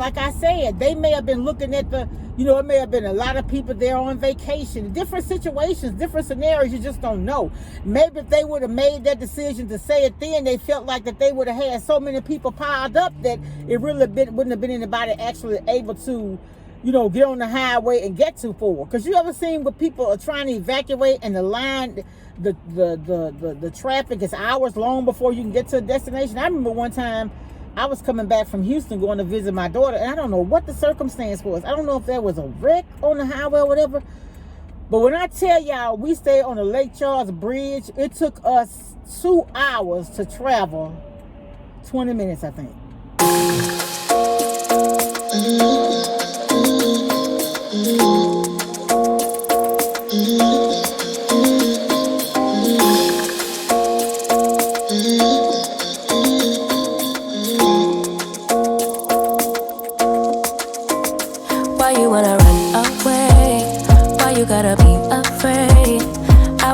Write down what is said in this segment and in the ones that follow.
Like I said, they may have been looking at it may have been a lot of people there on vacation, different situations, different scenarios, you just don't know. Maybe if they would have made that decision to say it then, they felt like that they would have had so many people piled up that it really wouldn't have been anybody actually able to, get on the highway and get to for. Because you ever seen what people are trying to evacuate and the line, the traffic is hours long before you can get to a destination? I remember one time, I was coming back from Houston going to visit my daughter, and I don't know what the circumstance was. I don't know if there was a wreck on the highway or whatever. But when I tell y'all, we stayed on the Lake Charles Bridge, it took us 2 hours to travel 20 minutes, I think.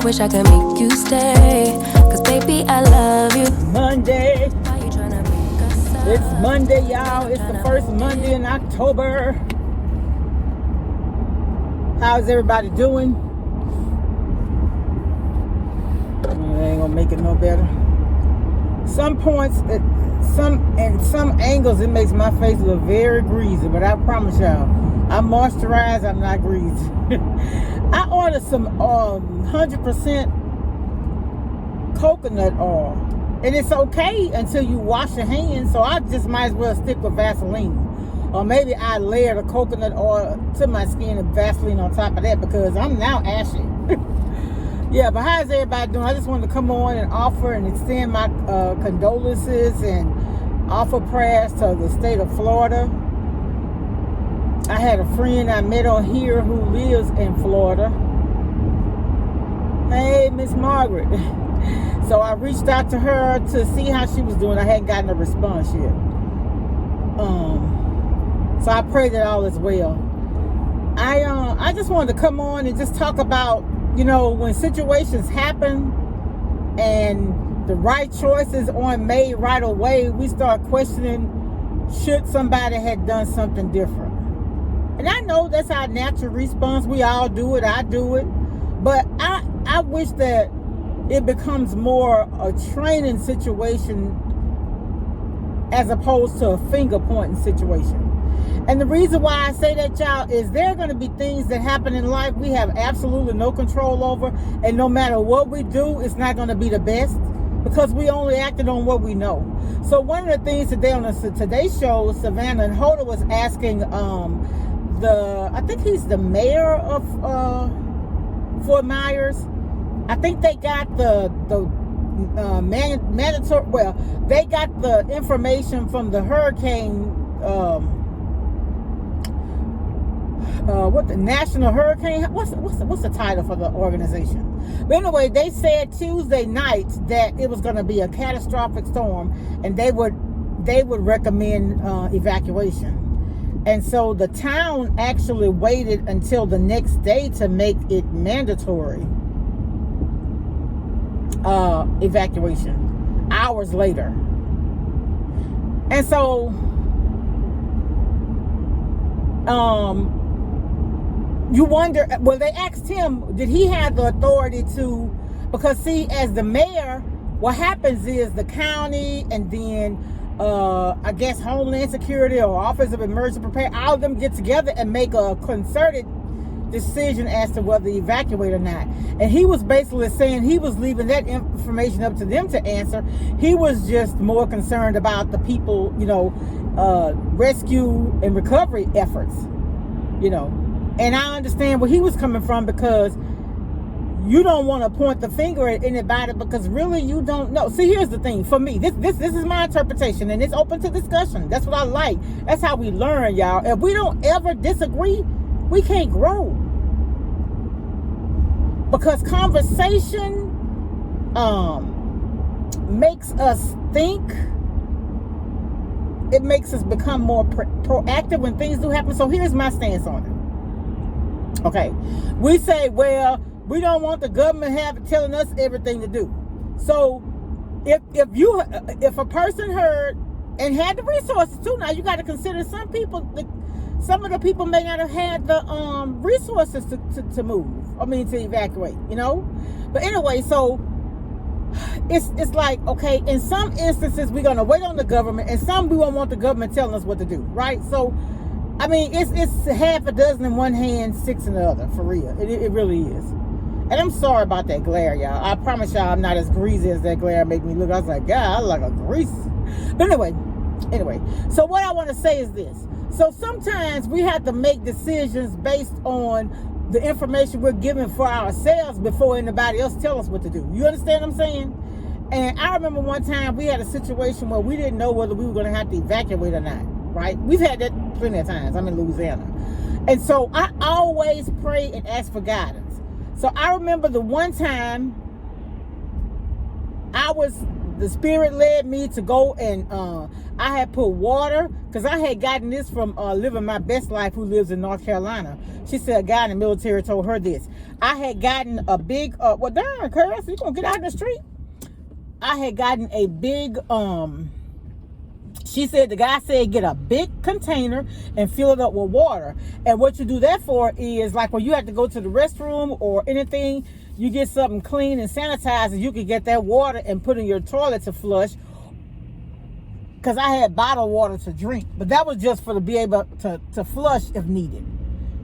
Wish I could make you stay, cause baby I love you. Monday. Why you tryna make us up? It's Monday, y'all. It's the first Monday in October. How's everybody doing? I ain't gonna make it no better. Some points, some angles, it makes my face look very greasy, but I promise y'all, I moisturize, I'm not greasy. I ordered some 100% coconut oil, and it's okay until you wash your hands, so I just might as well stick with Vaseline, or maybe I layer the coconut oil to my skin and Vaseline on top of that, because I'm now ashy. Yeah, but how's everybody doing? I just wanted to come on and offer and extend my condolences and offer prayers to the state of Florida. I had a friend I met on here who lives in Florida. Hey, Miss Margaret. So I reached out to her to see how she was doing. I hadn't gotten a response yet. So I pray that all is well. I just wanted to come on and just talk about, when situations happen and the right choices aren't made right away, we start questioning, should somebody had done something different? And I know that's our natural response. We all do it. I do it. But I wish that it becomes more a training situation as opposed to a finger pointing situation. And the reason why I say that, y'all, is there are going to be things that happen in life we have absolutely no control over. And no matter what we do, it's not going to be the best, because we only acted on what we know. So one of the things today on today's show, Savannah and Hoda was asking I think he's the mayor of Fort Myers. I think they got the mandatory. Well, they got the information from the hurricane. What the National Hurricane? What's the title for the organization? But anyway, they said Tuesday night that it was going to be a catastrophic storm, and they would recommend evacuation. And so the town actually waited until the next day to make it mandatory evacuation, hours later. And so you wonder, well, they asked him, did he have the authority to, because see, as the mayor, what happens is the county and then I guess Homeland Security or Office of Emergency Preparedness, all of them get together and make a concerted decision as to whether to evacuate or not. And he was basically saying he was leaving that information up to them to answer. He was just more concerned about the people, rescue and recovery efforts, And I understand where he was coming from, because you don't want to point the finger at anybody, because really you don't know. See, here's the thing. For me, this is my interpretation, and it's open to discussion. That's what I like. That's how we learn, y'all. If we don't ever disagree, we can't grow. Because conversation makes us think. It makes us become more proactive when things do happen. So here's my stance on it. Okay. We say, well, we don't want the government telling us everything to do. So if a person heard and had the resources too. Now you got to consider some of the people may not have had the resources to move. I mean, to evacuate, you know. But anyway, so it's like, okay, in some instances we're gonna wait on the government, and some we won't want the government telling us what to do, right? So I mean, it's half a dozen in one hand, six in the other, for real. It really is. And I'm sorry about that glare, y'all. I promise y'all I'm not as greasy as that glare made me look. I was like, God, I look like a grease. But anyway. So what I want to say is this. So sometimes we have to make decisions based on the information we're given for ourselves before anybody else tell us what to do. You understand what I'm saying? And I remember one time we had a situation where we didn't know whether we were going to have to evacuate or not, right? We've had that plenty of times. I'm in Louisiana. And so I always pray and ask for guidance. So I remember the one time the Spirit led me to go, and I had put water, because I had gotten this from Living My Best Life, who lives in North Carolina. She said a guy in the military told her this. I had gotten a big, well, darn, Curtis, you gonna get out in the street? I had gotten a big, she said, the guy said, get a big container and fill it up with water. And what you do that for is, like, when you have to go to the restroom or anything, you get something clean and sanitized, and you can get that water and put in your toilet to flush. Because I had bottled water to drink, but that was just for to be able to flush if needed.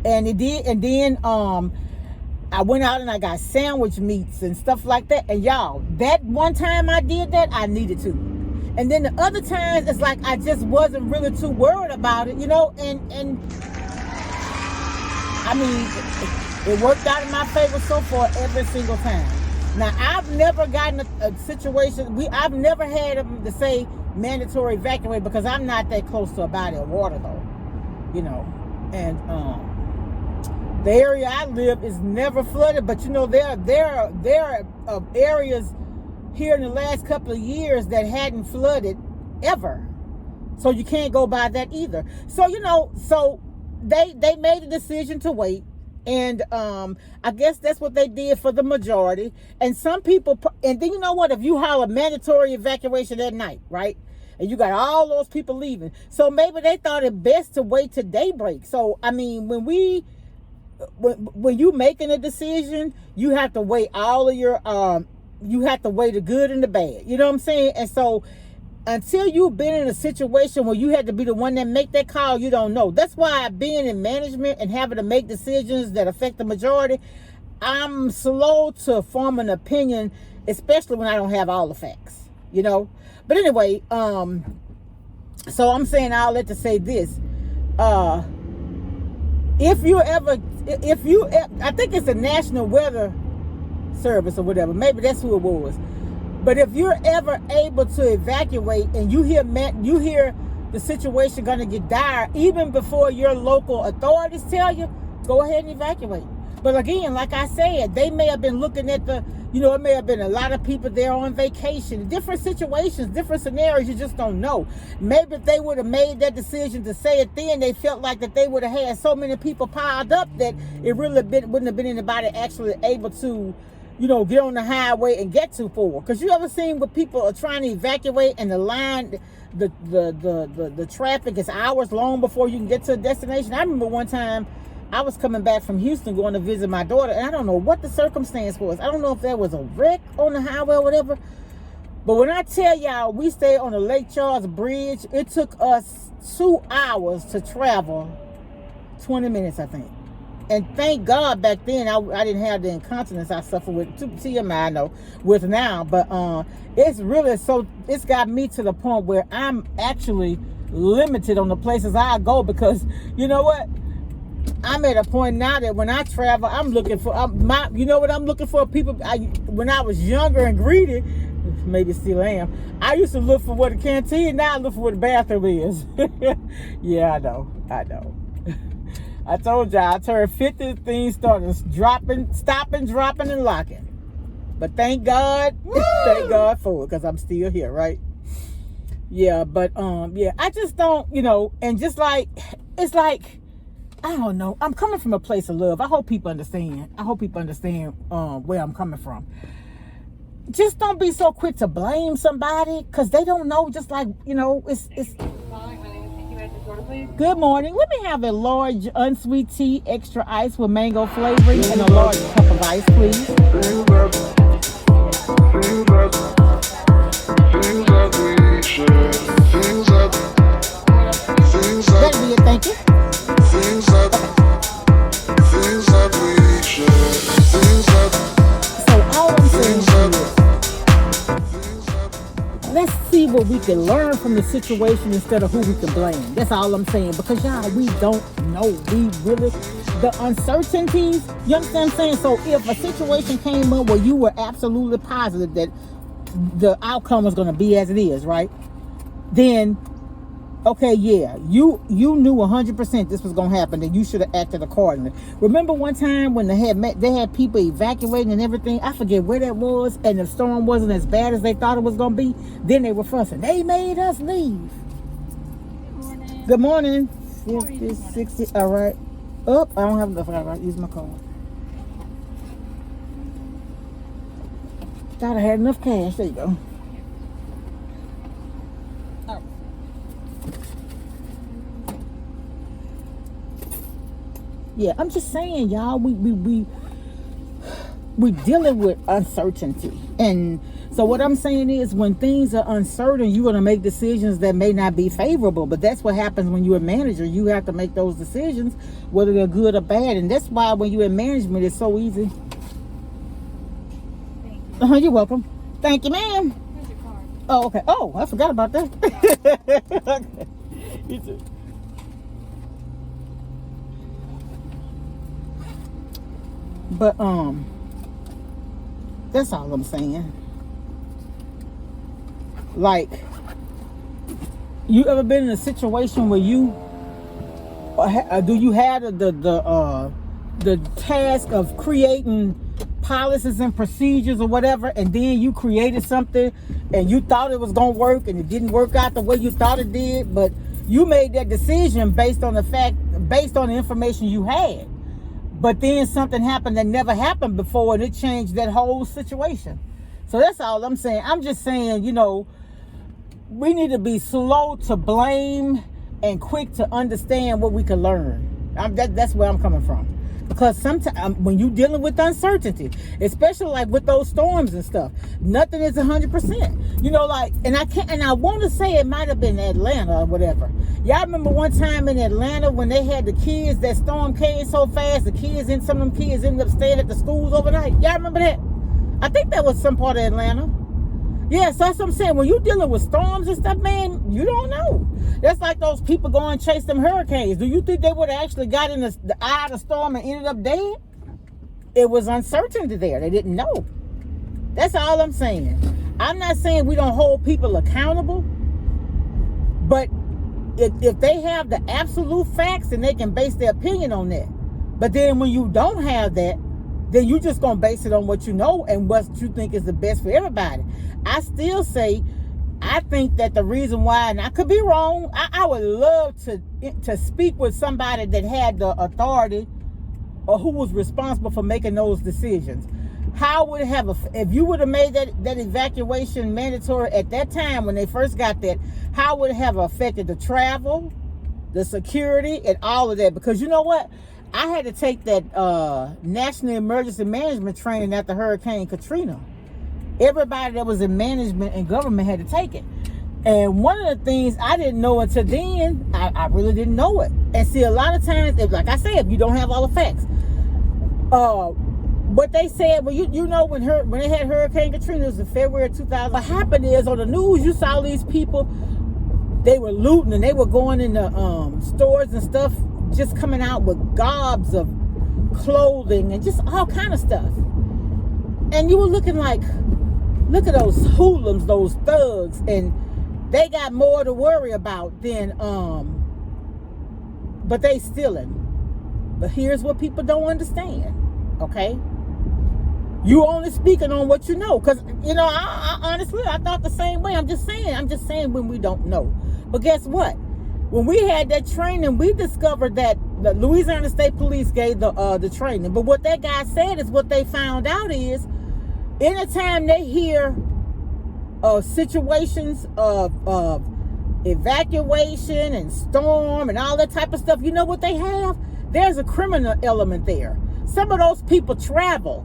And it did. And then I went out and I got sandwich meats and stuff like that. And y'all, that one time I did that, I needed to. And then the other times, it's like I just wasn't really too worried about it, you know. And I mean, it worked out in my favor so far every single time. Now, I've never gotten a situation, I've never had them to say mandatory evacuate, because I'm not that close to a body of water, though, you know. And the area I live is never flooded, but you know, there are areas here in the last couple of years that hadn't flooded ever. So you can't go by that either. So, you know, so they made a decision to wait. And I guess that's what they did for the majority. And some people, and then you know what, if you holler mandatory evacuation at night, right, and you got all those people leaving, so maybe they thought it best to wait till daybreak. So I mean, when you making a decision, you have to weigh all of your you have to weigh the good and the bad, you know what I'm saying? And so until you've been in a situation where you had to be the one that make that call, you don't know. That's why being in management and having to make decisions that affect the majority, I'm slow to form an opinion, especially when I don't have all the facts, you know. But anyway, so I'm saying all that to say this. I think it's the National Weather Service or whatever, maybe that's who it was. But if you're ever able to evacuate and you hear the situation going to get dire, even before your local authorities tell you, go ahead and evacuate. But again, like I said, they may have been looking at it may have been a lot of people there on vacation, different situations, different scenarios, you just don't know. Maybe if they would have made that decision to say it then, they felt like that they would have had so many people piled up that it really wouldn't have been anybody actually able to, you know, get on the highway and get to forward. Because you ever seen what people are trying to evacuate and the line, the traffic is hours long before you can get to a destination? I remember one time I was coming back from Houston going to visit my daughter, and I don't know what the circumstance was. I don't know if there was a wreck on the highway or whatever. But when I tell y'all, we stayed on the Lake Charles Bridge, it took us 2 hours to travel 20 minutes, I think. And thank God back then I didn't have the incontinence I suffer with, TMI I know, with now. But it's really it's got me to the point where I'm actually limited on the places I go, because you know what? I'm at a point now that when I travel, I'm looking for you know what I'm looking for? People. When I was younger and greedy, maybe still am, I used to look for where the canteen. Now I look for where the bathroom is. Yeah, I know. I told y'all I turned 50. Things started stopping, dropping, and locking. But thank God, thank God for it, because I'm still here, right? Yeah, but yeah, I just don't, you know, and just like it's like, I don't know. I'm coming from a place of love. I hope people understand. Where I'm coming from. just don't be so quick to blame somebody because they don't know. Just like, it's good morning. Let me have a large unsweet tea, extra ice with mango flavoring, and a large cup of ice, please. That'll be it, thank you. So all I'm saying is, let's see what we can learn from the situation instead of who we can blame. That's all I'm saying. Because y'all, we don't know. We really, the uncertainties, you understand what I'm saying? So if a situation came up where you were absolutely positive that the outcome was going to be as it is, right? Then, okay, yeah, you knew 100% this was going to happen, and you should have acted accordingly. Remember one time when they had people evacuating and everything? I forget where that was, and the storm wasn't as bad as they thought it was going to be. Then they were fussing. They made us leave. Good morning. 50, 60, all right. Oh, I don't have enough. I gotta use my card. Thought I had enough cash. There you go. Yeah, I'm just saying, y'all, we dealing with uncertainty. And so what I'm saying is, when things are uncertain, you're going to make decisions that may not be favorable. But that's what happens when you're a manager. You have to make those decisions, whether they're good or bad. And that's why when you're in management, it's so easy. Thank you. You're welcome. Thank you, ma'am. Here's your card. Oh, okay. Oh, I forgot about that. Okay. You too. But that's all I'm saying. Like, you ever been in a situation where you do you have the task of creating policies and procedures or whatever, and then you created something and you thought it was gonna work and it didn't work out the way you thought it did, but you made that decision based on the information you had. But then something happened that never happened before, and it changed that whole situation. So that's all I'm saying. I'm just saying, we need to be slow to blame and quick to understand what we can learn. That's where I'm coming from. Because sometimes when you're dealing with uncertainty, especially like with those storms and stuff, nothing is 100%. And I want to say it might have been Atlanta or whatever. Y'all remember one time in Atlanta when they had the kids, that storm came so fast, some of them kids ended up staying at the schools overnight. Y'all remember that? I think that was some part of Atlanta. Yeah, so that's what I'm saying. When you're dealing with storms and stuff, man, you don't know. That's like those people going and chase them hurricanes. Do you think they would have actually got in the eye of the storm and ended up dead? It was uncertainty there. They didn't know. That's all I'm saying. I'm not saying we don't hold people accountable, but if they have the absolute facts, then they can base their opinion on that. But then when you don't have that, then you just gonna base it on what you know and what you think is the best for everybody. I still say, I think that the reason why, and I could be wrong, I would love to speak with somebody that had the authority or who was responsible for making those decisions. How would it have, if you would have made that evacuation mandatory at that time when they first got that, how would it have affected the travel, the security, and all of that? Because you know what? I had to take that National Emergency Management training after Hurricane Katrina. Everybody that was in management and government had to take it. And one of the things I didn't know until then, I really didn't know it. And see, a lot of times, like I said, you don't have all the facts. What they said, well, when they had Hurricane Katrina, it was in February 2000. What happened is, on the news, you saw these people, they were looting and they were going in the stores and stuff, just coming out with gobs of clothing and just all kind of stuff. And you were looking like, look at those hoodlums, those thugs, and they got more to worry about than, but they stealing. But here's what people don't understand, okay? You only speaking on what you know, because, I honestly, I thought the same way. I'm just saying when we don't know. But guess what? When we had that training, we discovered that the Louisiana State Police gave the training. But what that guy said is, what they found out is Anytime they hear of situations of evacuation and storm and all that type of stuff, you know what they have? There's a criminal element there. Some of those people travel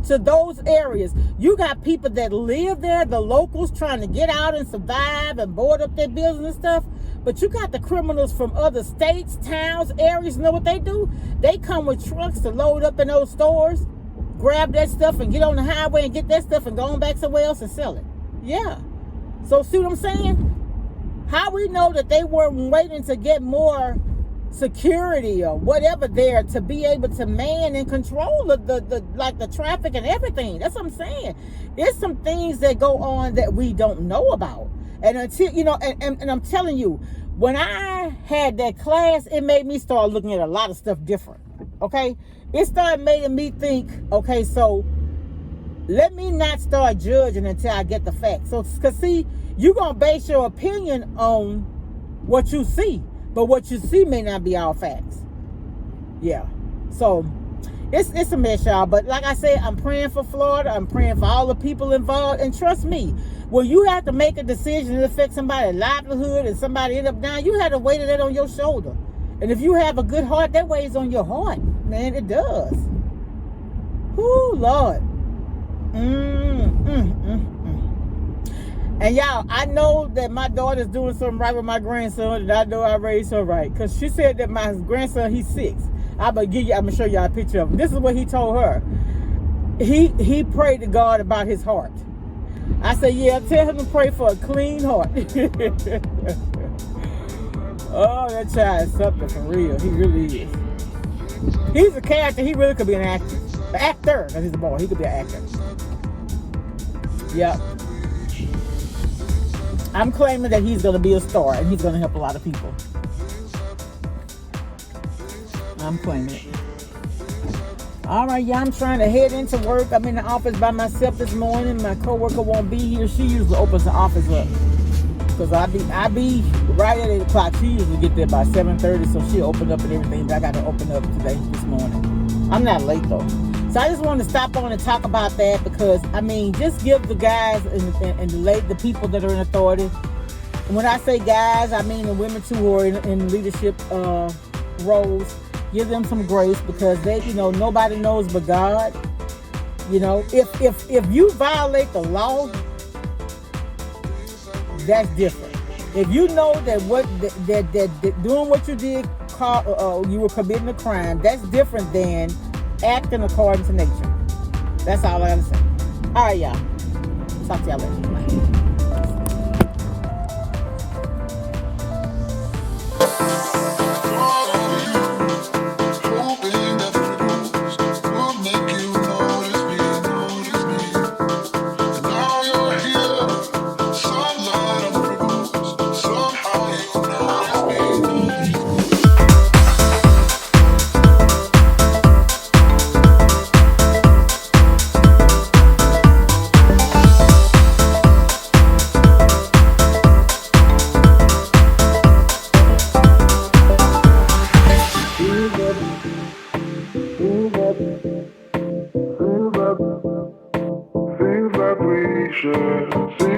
to those areas. You got people that live there, the locals trying to get out and survive and board up their business and stuff. But you got the criminals from other states, towns, areas. You know what they do? They come with trucks to load up in those stores, grab that stuff and get on the highway and get that stuff and go on back somewhere else and sell it. Yeah. So see what I'm saying? How we know that they weren't waiting to get more security or whatever there to be able to man and control the traffic and everything. That's what I'm saying. There's some things that go on that we don't know about. And until, you know, and I'm telling you, when I had that class, it made me start looking at a lot of stuff different. Okay? It started making me think, okay, so let me not start judging until I get the facts. So, because see, you're going to base your opinion on what you see. But what you see may not be all facts. Yeah. So, it's a mess, y'all. But like I said, I'm praying for Florida. I'm praying for all the people involved. And trust me, when you have to make a decision that affects somebody's livelihood and somebody end up dying, you have to weigh that on your shoulder. And if you have a good heart, that weighs on your heart. Man, it does. Whoo, Lord. And y'all, I know that my daughter's doing something right with my grandson, and I know I raised her right. Because she said that my grandson, he's 6. I'm gonna show y'all a picture of him. This is what he told her. He prayed to God about his heart. I said, yeah, tell him to pray for a clean heart. Oh, that child is something for real. He really is. He's a character. He really could be an actor. An actor, because he's a boy. He could be an actor. Yep. I'm claiming that he's going to be a star and he's going to help a lot of people. I'm claiming it. All right, y'all, I'm trying to head into work. I'm in the office by myself this morning. My coworker won't be here. She usually opens the office up. Because I be right at 8 o'clock. She usually get there by 7:30, so she'll open up and everything. But I got to open up today, this morning. I'm not late, though. So I just wanted to stop on and talk about that because, I mean, just give the guys and the people that are in authority. And when I say guys, I mean the women, too, who are in leadership roles. Give them some grace because they, you know, nobody knows but God. You know, if you violate the law, that's different. If you know that that doing what you did, you were committing a crime, that's different than acting according to nature. That's all I gotta say. All right, y'all. Talk to y'all later. Bye.